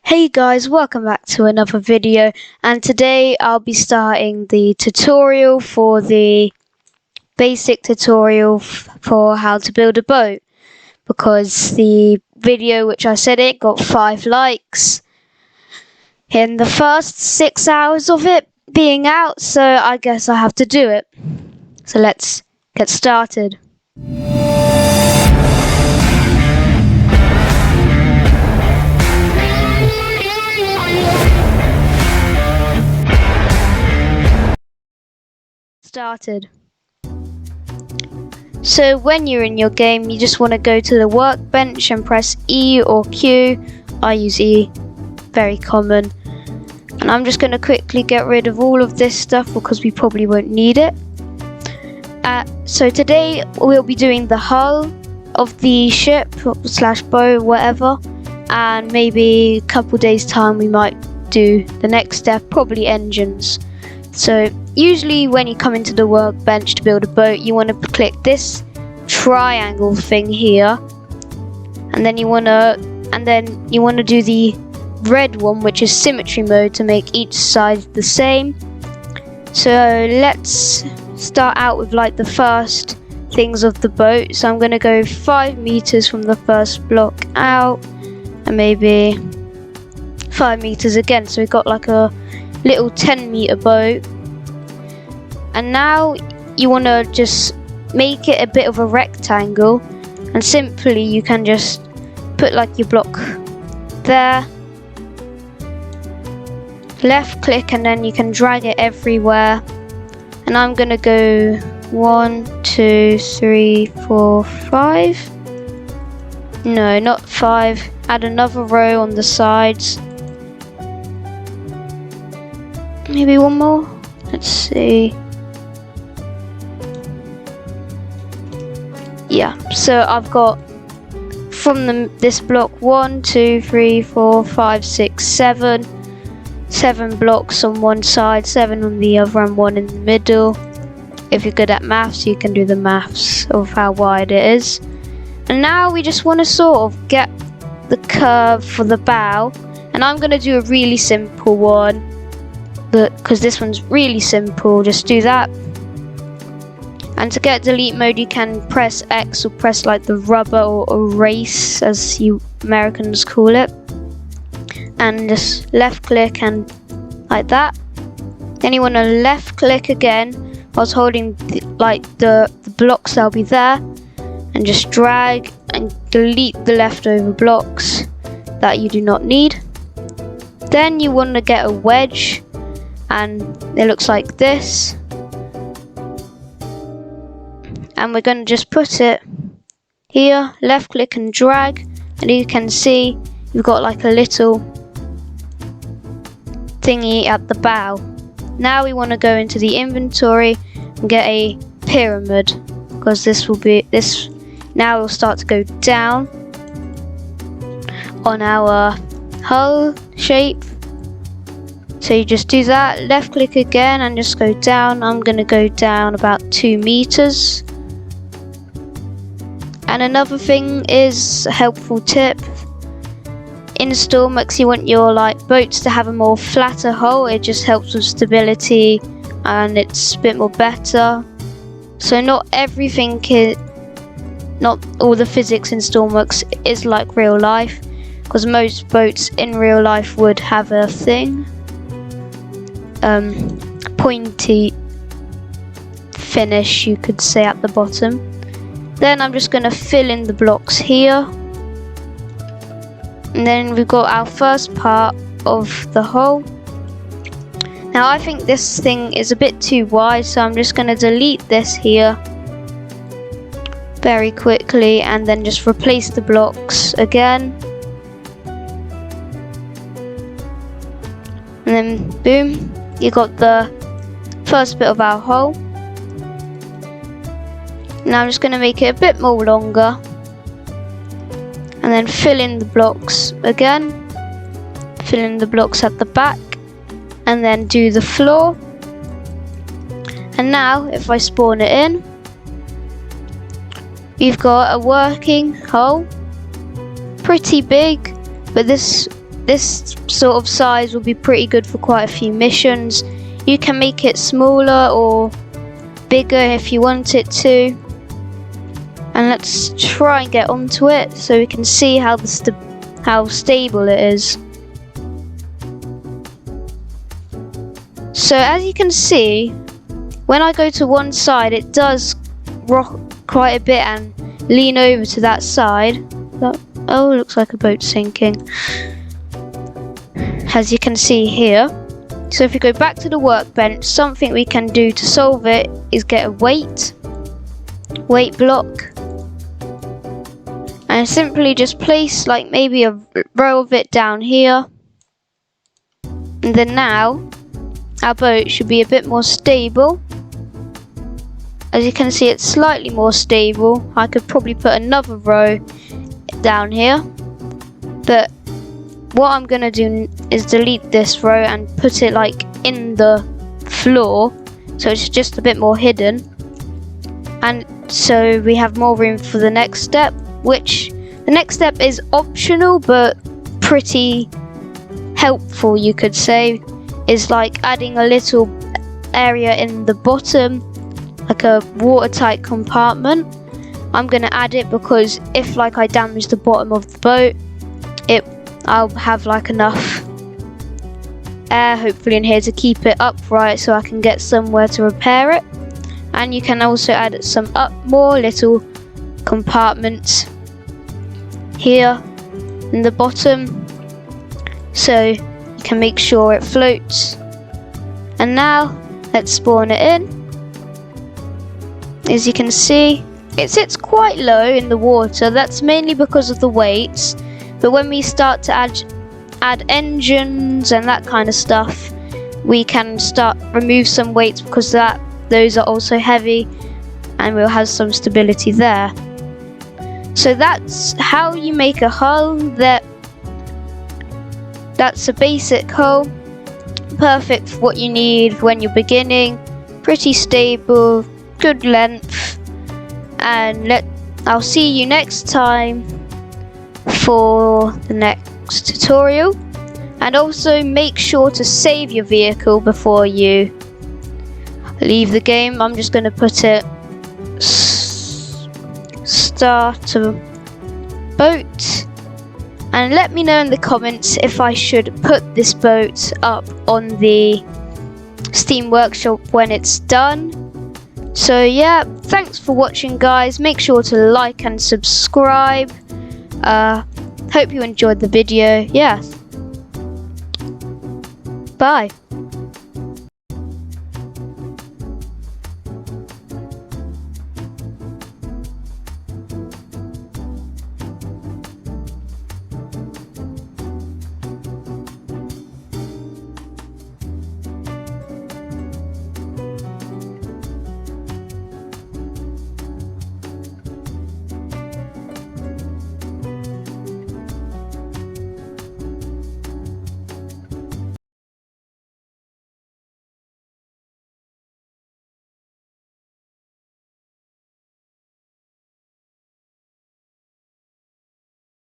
Hey guys, welcome back to another video, and today I'll be starting the tutorial for the basic tutorial for how to build a boat, because the video which I said it got 5 likes in the first 6 hours of it being out, so I guess I have to do it. So let's get started. So when you're in your game, you just want to go to the workbench and press E or Q. I use E, very common. And I'm just going to quickly get rid of all of this stuff because we probably won't need it. So today we'll be doing the hull of the ship slash boat, whatever, and maybe a couple days time we might do the next step, probably engines. So usually when you come into the workbench to build a boat, you want to click this triangle thing here, and then you want to do the red one, which is symmetry mode, to make each side the same. So let's start out with like the first things of the boat. So I'm going to go 5 meters from the first block out, and maybe 5 meters again, so we've got like a little 10-meter boat. And now you want to just make it a bit of a rectangle, and simply you can just put like your block there, left click, and then you can drag it everywhere. And I'm gonna go 1, 2, 3, 4, 5. No, not 5. Add another row on the sides. Maybe one more. Let's see. Yeah, so I've got from this block 1, 2, 3, 4, 5, 6, 7. 7 blocks on one side, 7 on the other, and 1 in the middle. If you're good at maths, you can do the maths of how wide it is. And now we just want to sort of get the curve for the bow. And I'm going to do a really simple one, because this one's really simple. Just do that. And to get delete mode, you can press X or press like the rubber or erase, as you Americans call it. And just left click and like that. Then you want to left click again whilst holding the blocks that'll be there, and just drag and delete the leftover blocks that you do not need. Then you want to get a wedge, and it looks like this. And we're going to just put it here, left click and drag, and you can see you've got like a little thingy at the bow. Now we want to go into the inventory and get a pyramid, because this now will start to go down on our hull shape. So you just do that, left click again and just go down. I'm going to go down about 2 meters. And another thing is a helpful tip. In StormWorks, you want your boats to have a more flatter hull. It just helps with stability, and it's a bit more better. So not all the physics in StormWorks is like real life, because most boats in real life would have a thing, pointy finish, you could say, at the bottom. Then I'm just going to fill in the blocks here. And then we've got our first part of the hull. Now I think this thing is a bit too wide, so I'm just going to delete this here very quickly, and then just replace the blocks again. And then boom, you got the first bit of our hull. Now I'm just going to make it a bit more longer, and then fill in the blocks again, fill in the blocks at the back, and then do the floor. And now if I spawn it in, you've got a working hull, pretty big, but this this sort of size will be pretty good for quite a few missions. You can make it smaller or bigger if you want it to. And let's try and get onto it so we can see how stable it is. So as you can see, when I go to one side, it does rock quite a bit and lean over to that side. Oh, looks like a boat sinking, as you can see here. So if we go back to the workbench, something we can do to solve it is get a weight block, and simply just place like maybe a row of it down here. And then now our boat should be a bit more stable. As you can see, it's slightly more stable. I could probably put another row down here, but what I'm gonna do is delete this row and put it like in the floor, so it's just a bit more hidden, and so we have more room for the next step, which the next step is optional but pretty helpful, you could say. Is like adding a little area in the bottom, like a watertight compartment. I'm gonna add it because if like I damage the bottom of the boat, I'll have like enough air hopefully in here to keep it upright so I can get somewhere to repair it. And you can also add some more little compartments here in the bottom so you can make sure it floats. And now let's spawn it in. As you can see, it sits quite low in the water. That's mainly because of the weights, but when we start to add engines and that kind of stuff, we can remove some weights because those are also heavy, and we'll have some stability there. So that's how you make a hull. That's a basic hull, perfect for what you need when you're beginning, pretty stable, good length. And I'll see you next time for the next tutorial. And also make sure to save your vehicle before you leave the game. I'm just going to put it start a boat, and let me know in the comments if I should put this boat up on the Steam Workshop when it's done. So yeah, thanks for watching guys, make sure to like and subscribe. Hope you enjoyed the video. Yeah, bye.